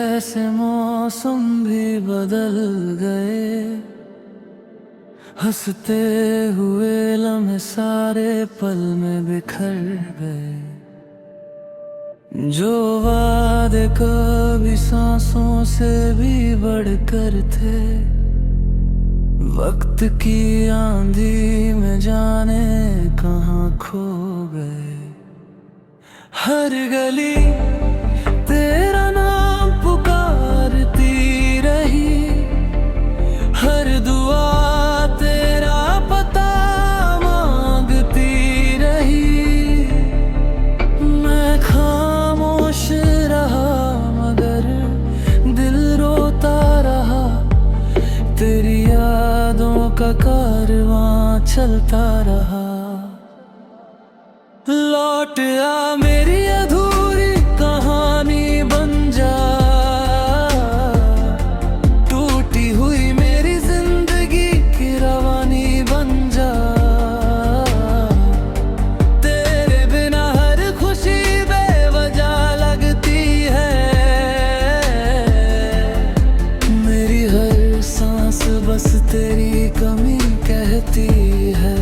जैसे मौसम भी बदल गए, हंसते हुए लम्हे सारे पल में बिखर गए। जो वादे कभी सांसों से भी बढ़कर थे, वक्त की आंधी में जाने कहाँ खो गए। हर गली तेरा नाम पुकारती रही, हर दुआ तेरा पता मांगती रही। मैं खामोश रहा मगर दिल रोता रहा, तेरी यादों का कारवां चलता रहा। लौट आ मेरी अधूरी कहानी बन जा, टूटी हुई मेरी जिंदगी की रवानी बन जा। तेरे बिना हर खुशी बेवजह लगती है, मेरी हर सांस बस तेरी कमी कहती है।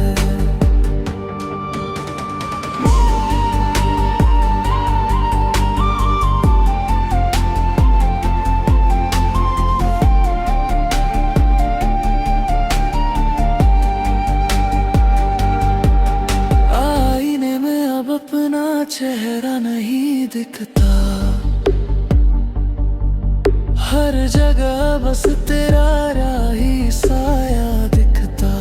अपना चेहरा नहीं दिखता, हर जगह बस तेरा राही साया दिखता।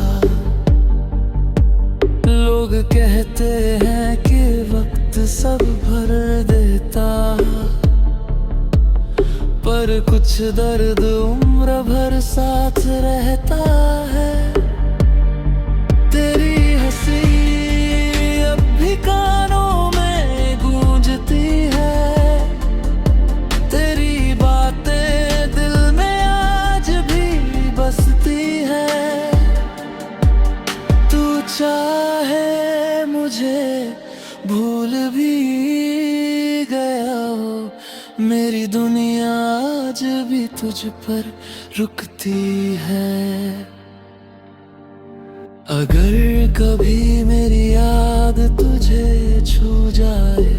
लोग कहते हैं कि वक्त सब भर देता, पर कुछ दर्द उम्र भर साथ रहता है। तेरी हंसी अब भी कानों में गूंजती है, तेरी बातें दिल में आज भी बसती है। तू चाहे मुझे भूल भी गया हो, मेरी दुनिया आज भी तुझ पर रुकती है। अगर कभी मेरी याद तुझे छू जाए,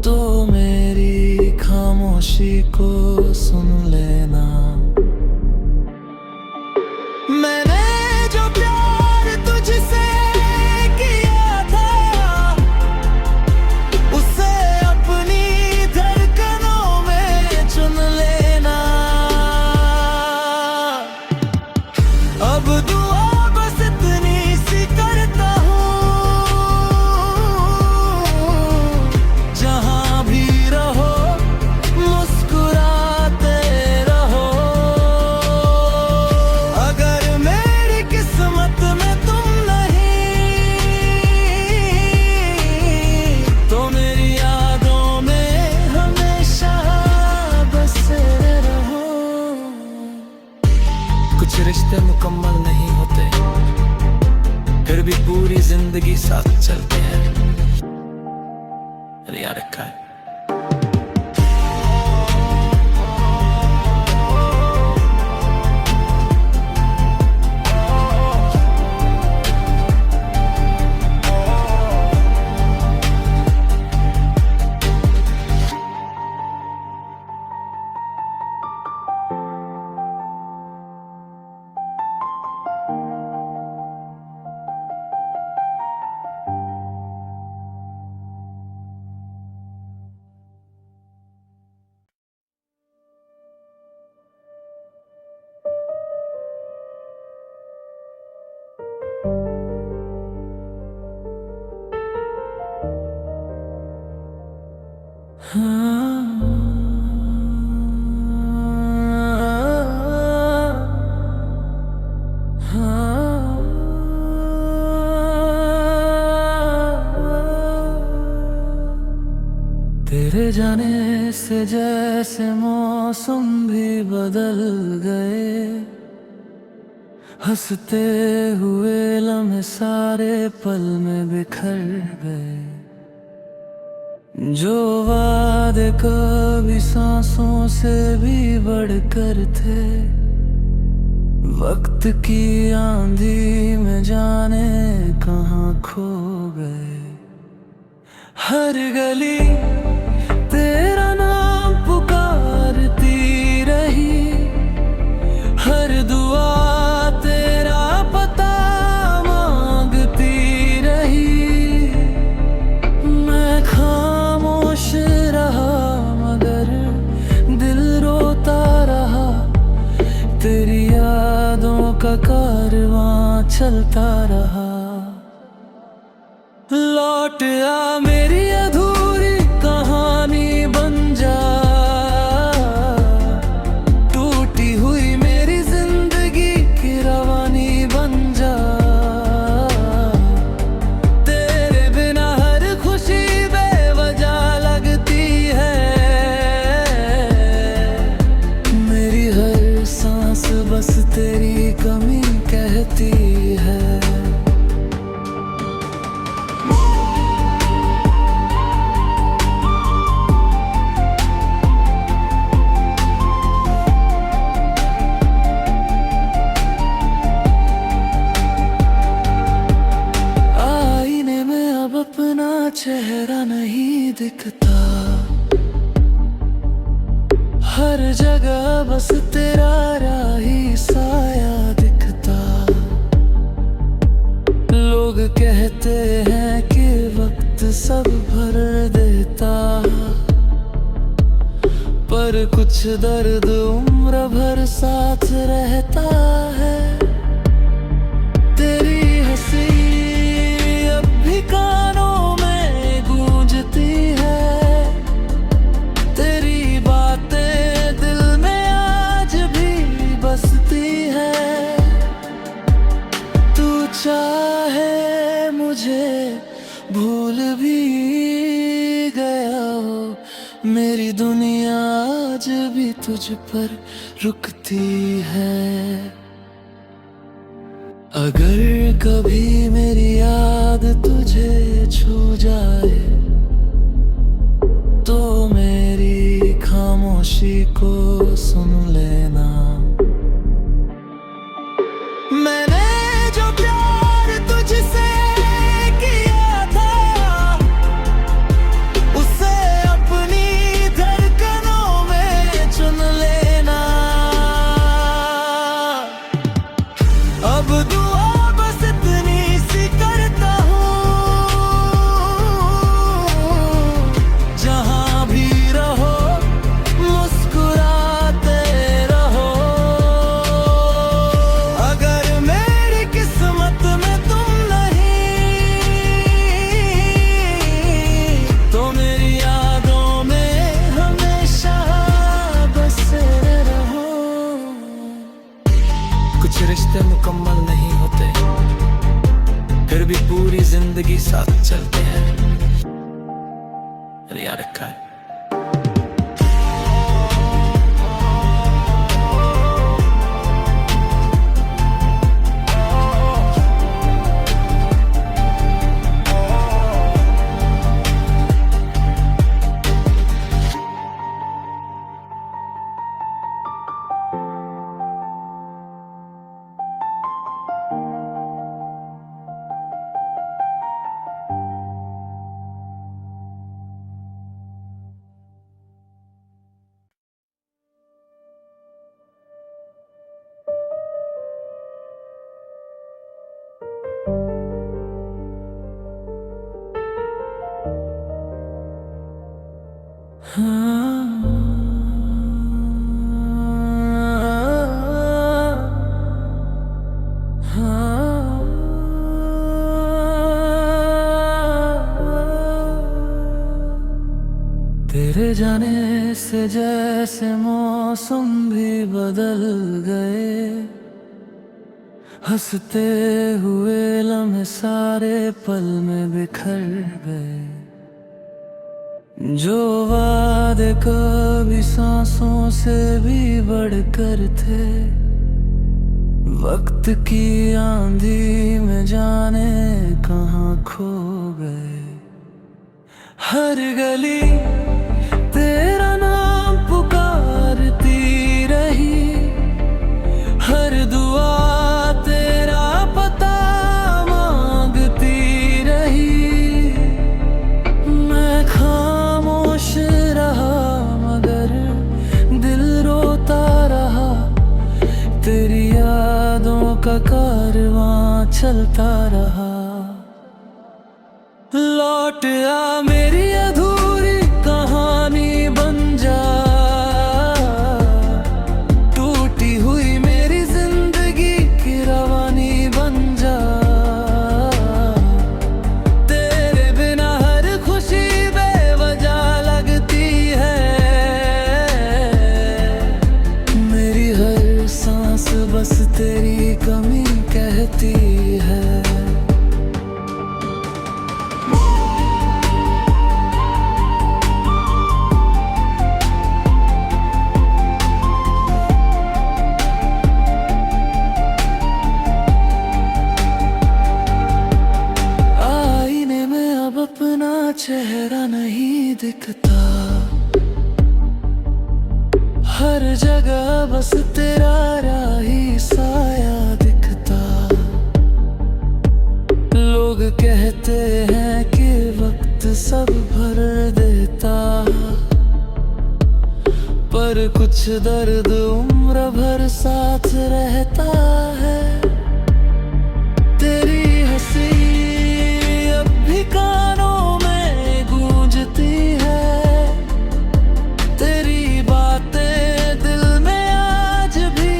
तो मेरी खामोशी को सुन लेना। मैंने जो प्यार तुझसे किया था, उसे अपनी धड़कनों में चुन लेना। अब दुआ बस इतनी सी करता हूँ, जहाँ भी रहो मुस्कुराते रहो। अगर मेरी किस्मत में तुम नहीं, तो मेरी यादों में हमेशा बसे रहो। कुछ रिश्ते मुकम्मल नहीं होते, फिर भी पूरी जिंदगी साथ चलते हैं। याद रखा है। तेरे जाने से जैसे मौसम भी बदल गए, हंसते हुए लम्हे सारे पल में बिखर गए। जो वादे कभी सांसों से भी बढ़कर थे, वक्त की आंधी में जाने कहाँ खो गए। हर गली तेरा नाम पुकारती रही, हर दुआ तेरा पता मांगती रही। मैं खामोश रहा मगर दिल रोता रहा, तेरी यादों का कारवां चलता रहा। लौट आ मेरी अधूरी कहानी बन जा, टूटी हुई मेरी जिंदगी की रवानी बन जा। तेरे बिना हर खुशी बेवजह लगती है, मेरी हर सांस बस तेरी कमी कहती है। अपना चेहरा नहीं दिखता, हर जगह बस तेरा राही साया दिखता। लोग कहते हैं कि वक्त सब भर देता, पर कुछ दर्द उम्र भर साथ रहता है। तेरी हंसी अब भी कानों में गूंजती है, तेरी बातें दिल में आज भी बसती है। तू चाहे मुझे भूल भी गया हो, मेरी दुनिया आज भी तुझ पर रुकती है। अगर कभी मेरी याद तुझे छू जाए, तो मेरी खामोशी को सुन लेना। मैंने जो प्यार तुझसे किया था, उसे अपनी धड़कनों में चुन लेना। अब दुआ बस इतनी सी करता हूँ, जहाँ भी रहो मुस्कुराते रहो। अगर मेरी किस्मत में तुम नहीं, तो मेरी यादों में हमेशा बसे रहो। कुछ रिश्ते मुकम्मल नहीं होते, फिर भी पूरी जिंदगी साथ चलते हैं। याद रखा है। तेरे जाने से जैसे मौसम भी बदल गए, हंसते हुए लम्हे सारे पल में बिखर गए। जो वादे कभी सांसों से भी बढ़कर थे, वक्त की आंधी में जाने कहाँ खो गए। हर गली तेरा नाम पुकारती रही, हर दुआ तेरा पता मांगती रही। मैं खामोश रहा मगर दिल रोता रहा, तेरी यादों का कारवां चलता रहा। लौट आ मेरी अधूरी कहानी बन जा, टूटी हुई मेरी जिंदगी की रवानी बन जा। तेरे बिना हर खुशी बेवजह लगती है, मेरी हर सांस बस तेरी कमी कहती है। अपना चेहरा नहीं दिखता, हर जगह बस तेरा राही साया दिखता। लोग कहते हैं कि वक्त सब भर देता, पर कुछ दर्द उम्र भर साथ रहता है। तेरी हंसी अब भी कानों में गूंजती है, तेरी बातें दिल में आज भी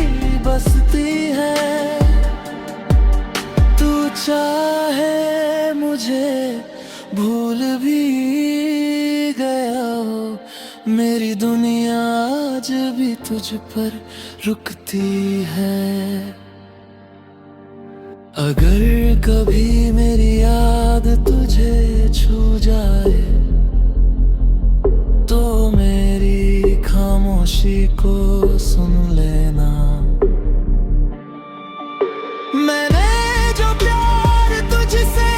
बसती है। तू चाहे मुझे भूल भी गया हो, मेरी दुनिया आज भी तुझ पर रुकती है। अगर कभी मेरी याद तुझे छू जाए, तो मेरी खामोशी को सुन लेना। मैंने जो प्यार तुझसे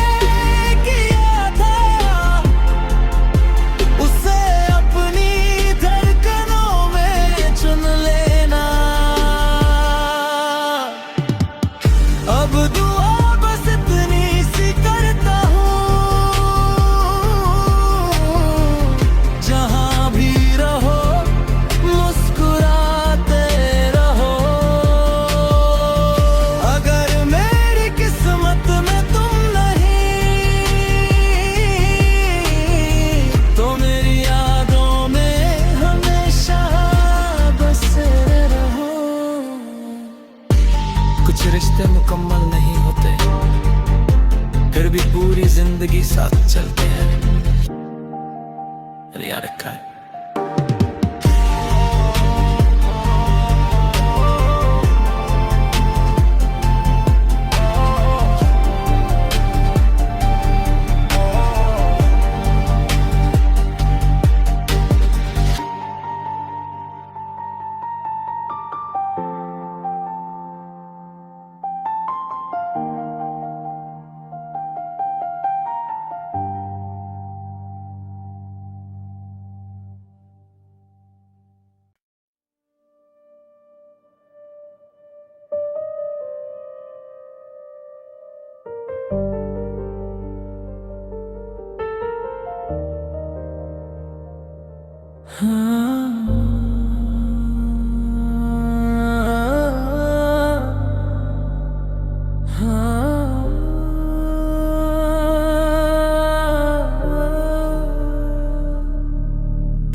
किया था, उसे अपनी धड़कनों में चुन लेना। अब दुआ बस इतनी सी करता हूँ, जहाँ भी रहो मुस्कुराते रहो। अगर मेरी किस्मत में तुम नहीं, तो मेरी यादों में हमेशा बसे रहो। कुछ रिश्ते मुकम्मल नहीं होते, फिर भी पूरी जिंदगी साथ चलते हैं। याद रखा है।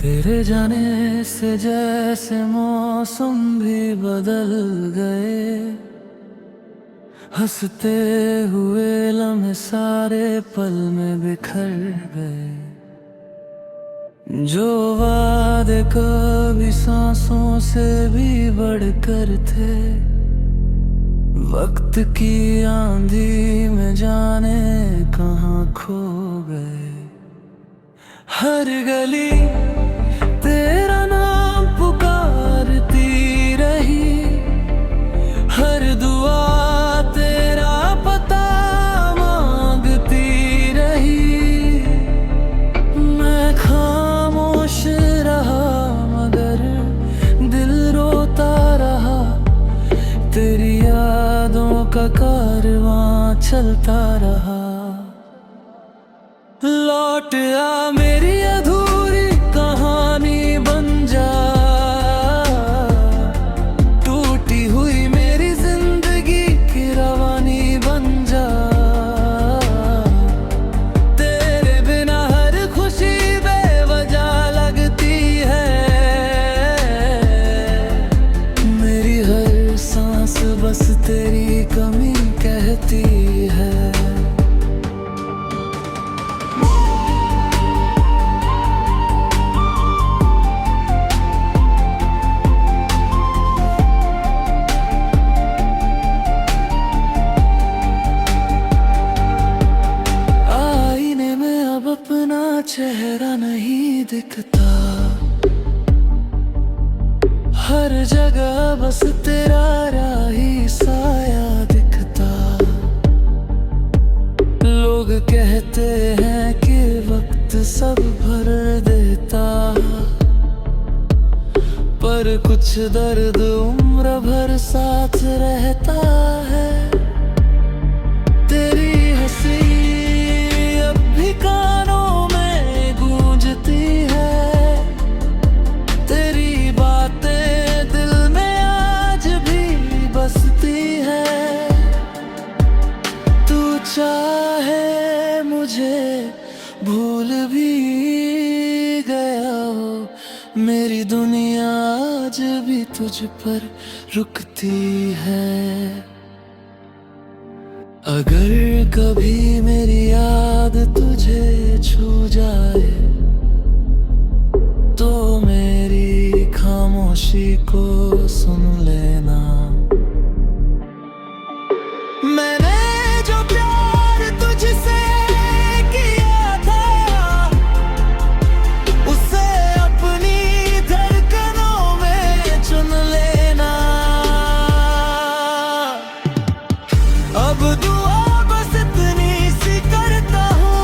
तेरे जाने से जैसे मौसम भी बदल गए, हंसते हुए लम्हे सारे पल में बिखर गए। जो वादे कभी सांसों से भी बढ़कर थे, वक्त की आंधी में जाने कहाँ खो गए। हर गली तेरा नाम पुकारती रही, हर दुआ तेरा पता मांगती रही। चलता रहा। लौट आ मेरी अधूरी कहानी बन जा, टूटी हुई मेरी जिंदगी की रवानी बन जा। तेरे बिना हर खुशी बेवजह लगती है, मेरी हर सांस बस तेरी कमी कहती है। चेहरा नहीं दिखता, हर जगह बस तेरा राही साया दिखता। लोग कहते हैं कि वक्त सब भर देता, पर कुछ दर्द उम्र भर साथ रहता है। तेरी हंसी अब भी कानों गूंजती है, तेरी बातें दिल में आज भी बसती है। तू चाहे मुझे भूल भी गया हो, मेरी दुनिया आज भी तुझ पर रुकती है। अगर कभी मेरी याद तुझे छू जाए, तो मेरी खामोशी को सुन लेना। मैंने जो प्यार तुझसे किया था, उसे अपनी धड़कनों में चुन लेना। अब दुआ बस इतनी सी करता हूँ,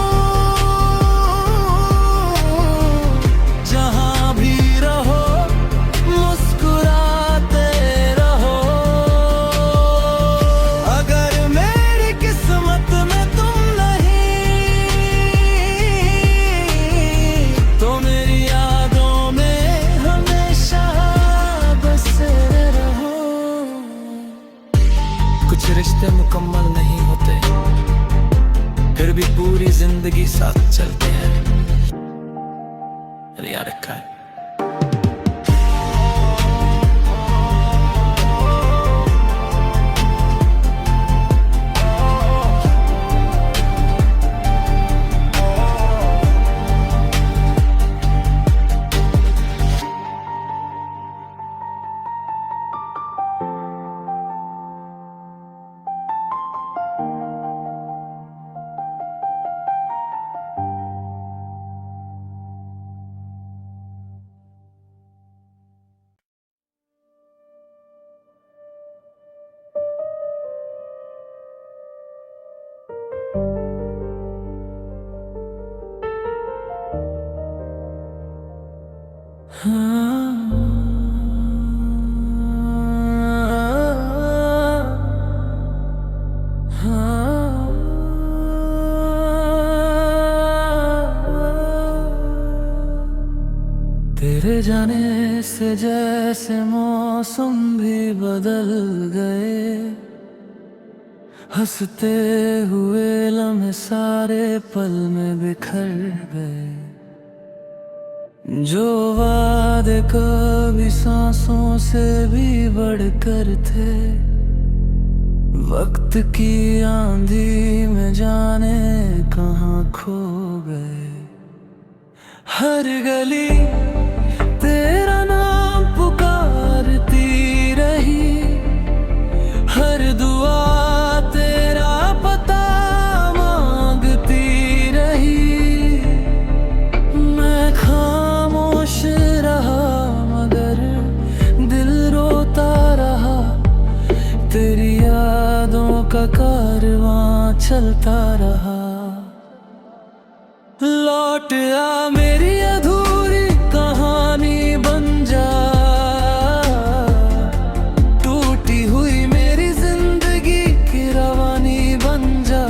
जहाँ भी रहो मुस्कुराते रहो। अगर मेरी किस्मत में तुम नहीं, तो मेरी यादों में हमेशा बसे रहो। कुछ रिश्ते मुकम्मल नहीं होते, फिर भी पूरी जिंदगी साथ चलते हैं। याद रखा है। तेरे जाने से जैसे मौसम भी बदल गए, हंसते हुए लम्हे सारे पल में बिखर गए। जो वादे कभी सांसों से भी बढ़कर थे, वक्त की आंधी में जाने कहाँ खो गए। हर गली तेरा नाम पुकारती रही, हर दुआ तेरा पता मांगती रही। मैं खामोश रहा मगर दिल रोता रहा, तेरी यादों का कारवां चलता रहा। लौट आ मेरी अधूरी कहानी बन जा, टूटी हुई मेरी जिंदगी की रवानी बन जा।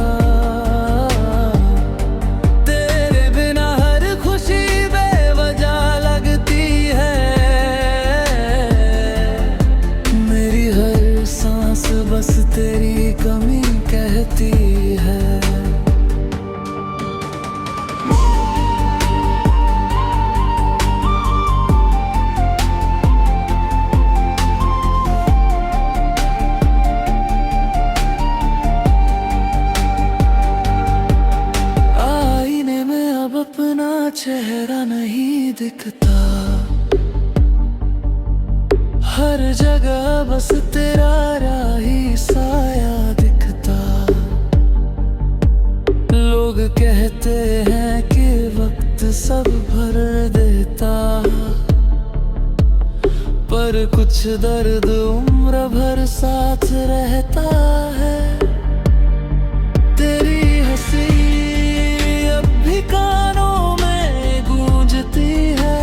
कहती है। आईने में अब अपना चेहरा नहीं दिखता, हर जगह बस तेरा राही साया दिखता। लोग कहते हैं कि वक्त सब भर देता, पर कुछ दर्द उम्र भर साथ रहता है। तेरी हंसी अब भी कानों में गूंजती है,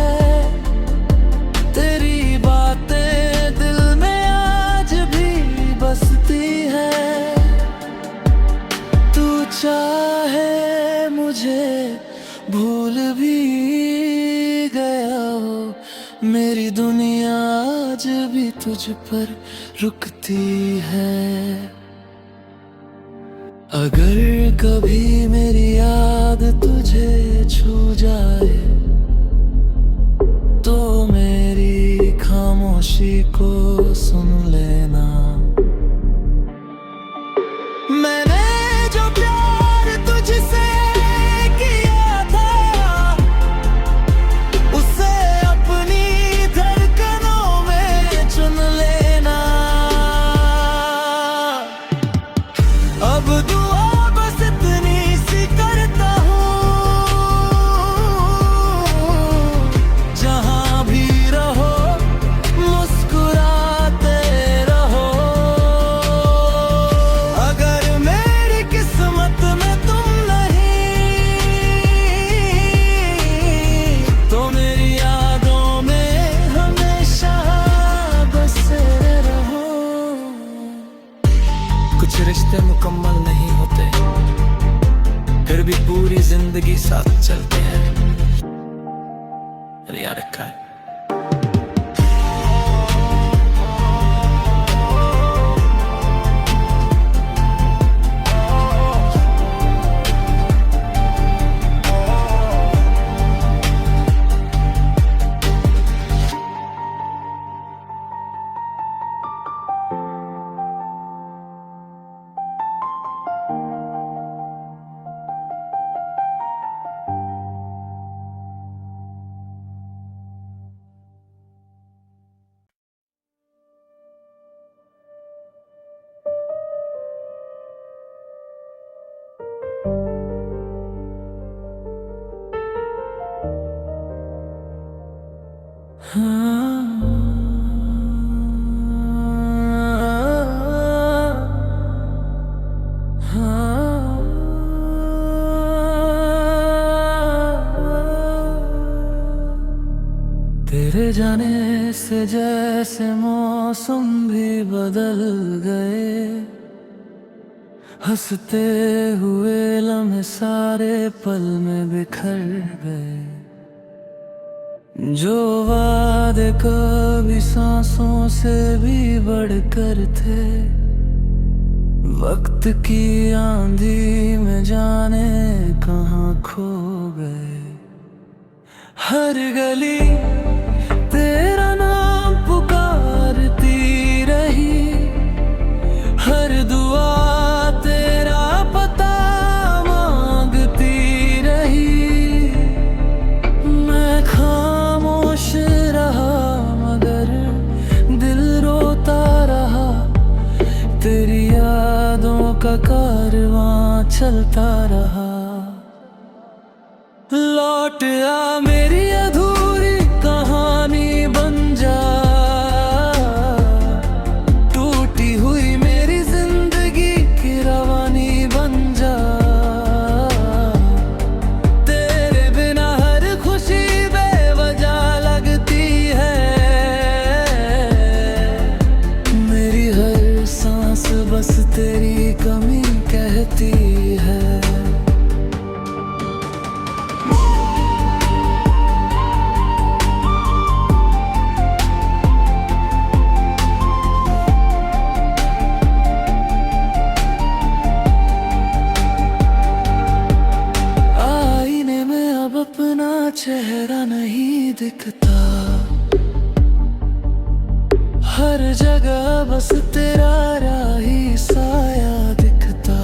तेरी बातें दिल में आज भी बसती है। तू चाहे मुझे भूल भी गया हो, मेरी दुनिया आज भी तुझ पर रुकती है। अगर कभी मेरी याद तुझे छू जाए, तो मेरी खामोशी को सुन लेना। मैंने जो प्यार तुझसे किया था, उसे अपनी धड़कनों में चुन लेना। अब दुआ बस इतनी सी करता हूँ, जहाँ भी रहो मुस्कुराते रहो। अगर मेरी किस्मत में तुम नहीं, तो मेरी यादों में हमेशा बसे रहो। कुछ रिश्ते मुकम्मल नहीं होते, फिर भी पूरी जिंदगी साथ चलते हैं। अरे यार रखा है। तेरे जाने से जैसे मौसम भी बदल गए, हंसते हुए लम्हे सारे पल में बिखर गए। जो वादे कभी सांसों से भी बढ़कर थे, वक्त की आंधी में जाने कहाँ खो गए। हर गली तेरा नाम पुकारती रही, हर दुआ तेरा पता मांगती रही। मैं खामोश रहा मगर दिल रोता रहा, तेरी यादों का कारवां चलता रहा। लौट आ मेरी अधूरी कहानी बन जा, टूटी हुई मेरी जिंदगी की रवानी बन जा। तेरे बिना हर खुशी बेवजह लगती है, मेरी हर सांस बस तेरी कमी कहती है। हर जगह बस तेरा राही साया दिखता।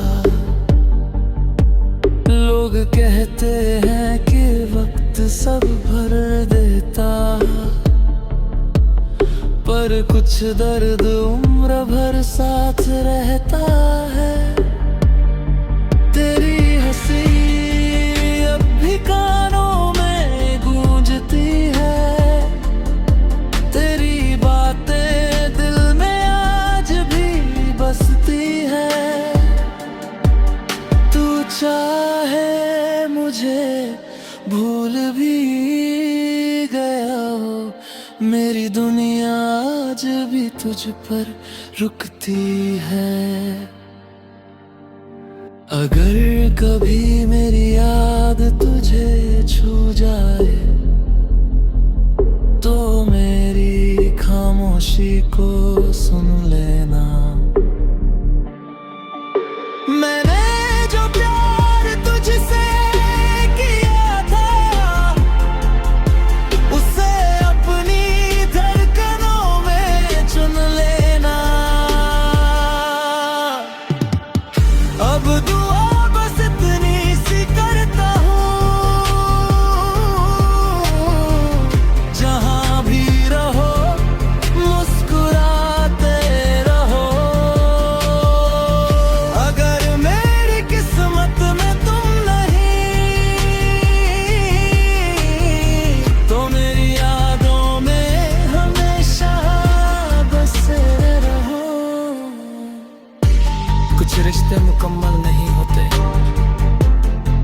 लोग कहते हैं कि वक्त सब भर देता, पर कुछ दर्द उम्र भर साथ रहता है। तेरी हंसी अब भी कानों में गूंजती है, तेरी बातें दिल में आज भी बसती है। तू चाहे मुझे भूल भी गया हो, मेरी दुनिया आज भी तुझ पर रुकती है। अगर कभी मेरी याद तुझे छू जाए, तो मेरी खामोशी को सुन लेना। मैंने जो प्यार तुझसे किया था, उसे अपनी धड़कनों में चुन लेना। अब दुआ बस इतनी सी करता हूँ, जहाँ भी रहो मुस्कुराते रहो। अगर मेरी किस्मत में तुम नहीं, तो मेरी यादों में हमेशा बसे रहो। कुछ रिश्ते मुकम्मल नहीं होते,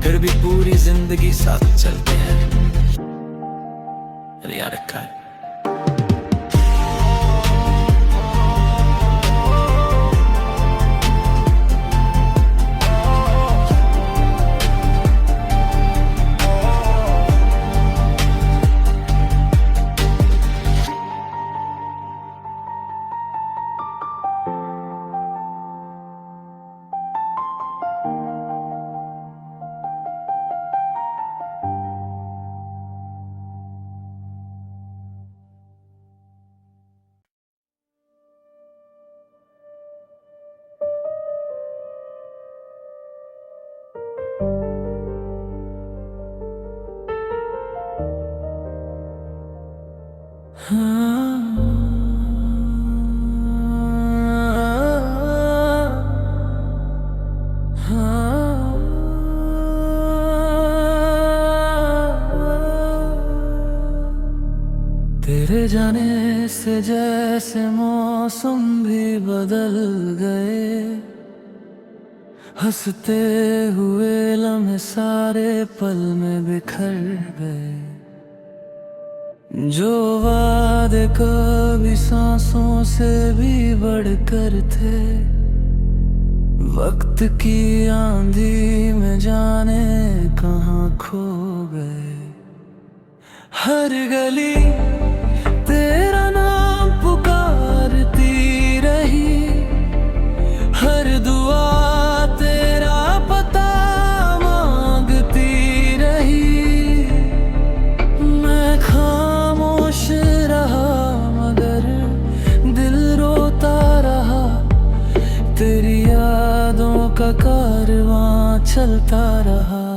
फिर भी पूरी जिंदगी साथ चलते हैं। याद रखा है। तेरे जाने से जैसे मौसम भी बदल गए, हंसते हुए लम्हे सारे पल में बिखर गए। जो वादे कभी सांसों से भी बढ़कर थे, वक्त की आंधी में जाने कहाँ खो गए। हर गली तेरा नाम पुकारती रही, हर दुआ तेरा पता मांगती रही। मैं खामोश रहा मगर दिल रोता रहा, तेरी यादों का कारवां चलता रहा।